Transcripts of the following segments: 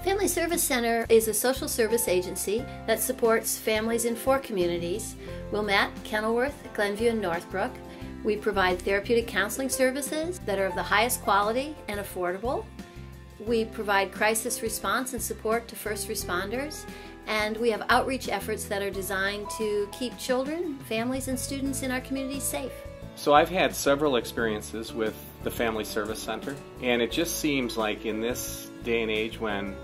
Family Service Center is a social service agency that supports families in 4 communities: Wilmette, Kenilworth, Glenview, and Northbrook. We provide therapeutic counseling services that are of the highest quality and affordable. We provide crisis response and support to first responders, and we have outreach efforts that are designed to keep children, families, and students in our community safe. So I've had several experiences with the Family Service Center, and it just seems like in this day and age when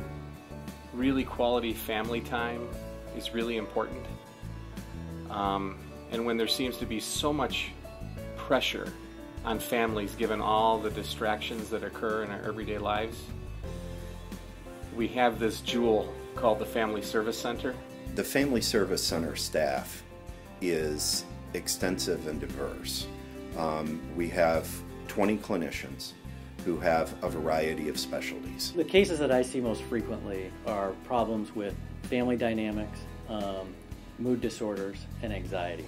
really quality family time is really important, and when there seems to be so much pressure on families given all the distractions that occur in our everyday lives, we have this jewel called the Family Service Center. The Family Service Center staff is extensive and diverse. We have 20 clinicians who have a variety of specialties. The cases that I see most frequently are problems with family dynamics, mood disorders, and anxiety.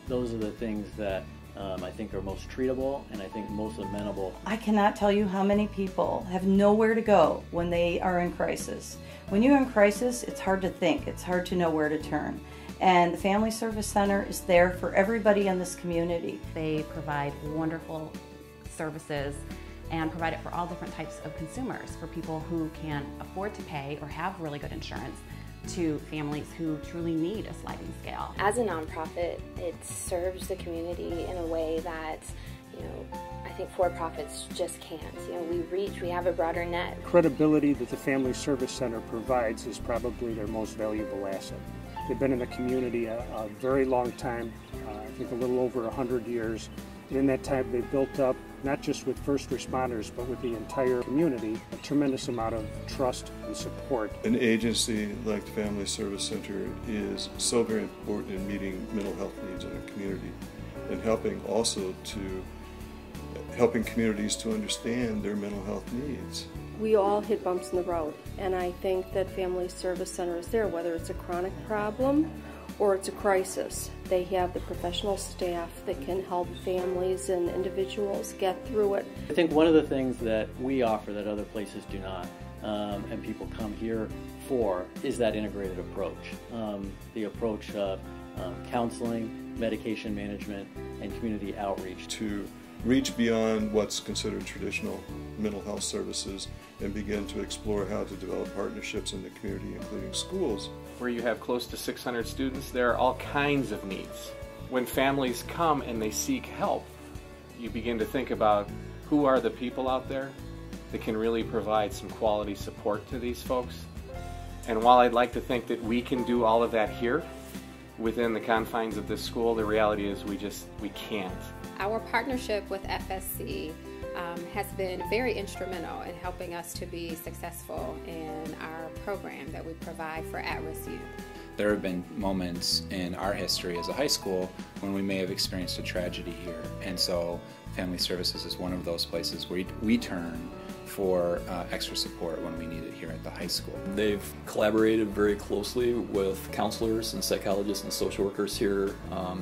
Those are the things that I think are most treatable and I think most amenable. I cannot tell you how many people have nowhere to go when they are in crisis. When you're in crisis, it's hard to think, it's hard to know where to turn. And the Family Service Center is there for everybody in this community. They provide wonderful services and provide it for all different types of consumers, for people who can afford to pay or have really good insurance, to families who truly need a sliding scale. As a nonprofit, it serves the community in a way that, I think for-profits just can't. We have a broader net. Credibility that the Family Service Center provides is probably their most valuable asset. They've been in the community a very long time, I think a little over 100 years. And in that time, they've built up, not just with first responders, but with the entire community, a tremendous amount of trust and support. An agency like the Family Service Center is so very important in meeting mental health needs in a community and helping communities to understand their mental health needs. We all hit bumps in the road, and I think that Family Service Center is there, whether it's a chronic problem or it's a crisis. They have the professional staff that can help families and individuals get through it. I think one of the things that we offer that other places do not, and people come here for, is that integrated approach. The approach of counseling, medication management, and community outreach. To reach beyond what's considered traditional mental health services and begin to explore how to develop partnerships in the community, including schools. Where you have close to 600 students, there are all kinds of needs. When families come and they seek help, you begin to think about who are the people out there that can really provide some quality support to these folks. And while I'd like to think that we can do all of that here within the confines of this school, the reality is we can't. Our partnership with FSC has been very instrumental in helping us to be successful in our program that we provide for at-risk youth. There have been moments in our history as a high school when we may have experienced a tragedy here, and so Family Services is one of those places where we turn for extra support when we need it here at the high school. They've collaborated very closely with counselors and psychologists and social workers here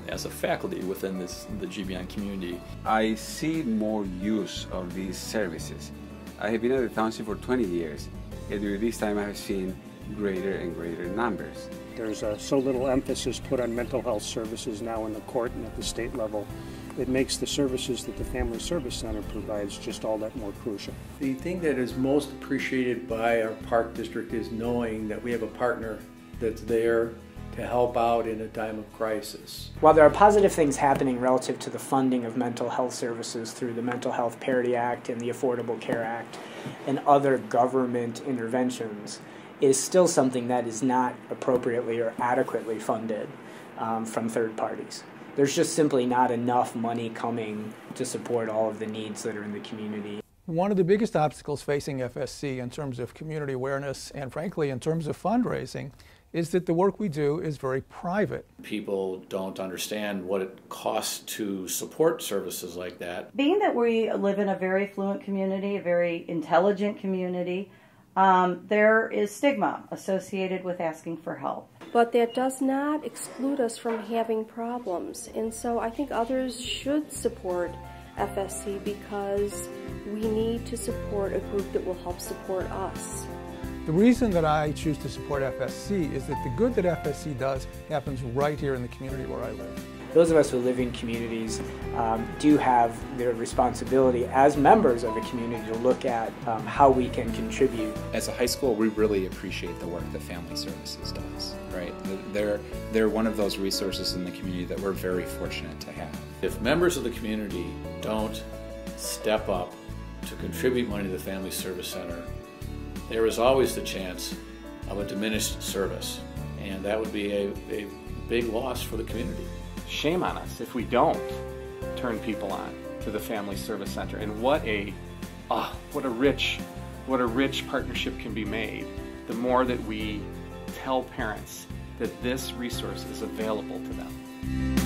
as a faculty within the GBN community. I see more use of these services. I have been at the Township for 20 years, and during this time I have seen greater and greater numbers. There's so little emphasis put on mental health services now in the court and at the state level. It makes the services that the Family Service Center provides just all that more crucial. The thing that is most appreciated by our park district is knowing that we have a partner that's there to help out in a time of crisis. While there are positive things happening relative to the funding of mental health services through the Mental Health Parity Act and the Affordable Care Act and other government interventions, it is still something that is not appropriately or adequately funded from third parties. There's just simply not enough money coming to support all of the needs that are in the community. One of the biggest obstacles facing FSC in terms of community awareness and frankly in terms of fundraising is that the work we do is very private. People don't understand what it costs to support services like that. Being that we live in a very affluent community, a very intelligent community, there is stigma associated with asking for help. But that does not exclude us from having problems. And so I think others should support FSC because we need to support a group that will help support us. The reason that I choose to support FSC is that the good that FSC does happens right here in the community where I live. Those of us who live in communities do have their responsibility as members of a community to look at how we can contribute. As a high school, we really appreciate the work that Family Services does, right? They're one of those resources in the community that we're very fortunate to have. If members of the community don't step up to contribute money to the Family Service Center, there is always the chance of a diminished service, and that would be a big loss for the community. Shame on us if we don't turn people on to the Family Service Center. And what a rich partnership can be made the more that we tell parents that this resource is available to them.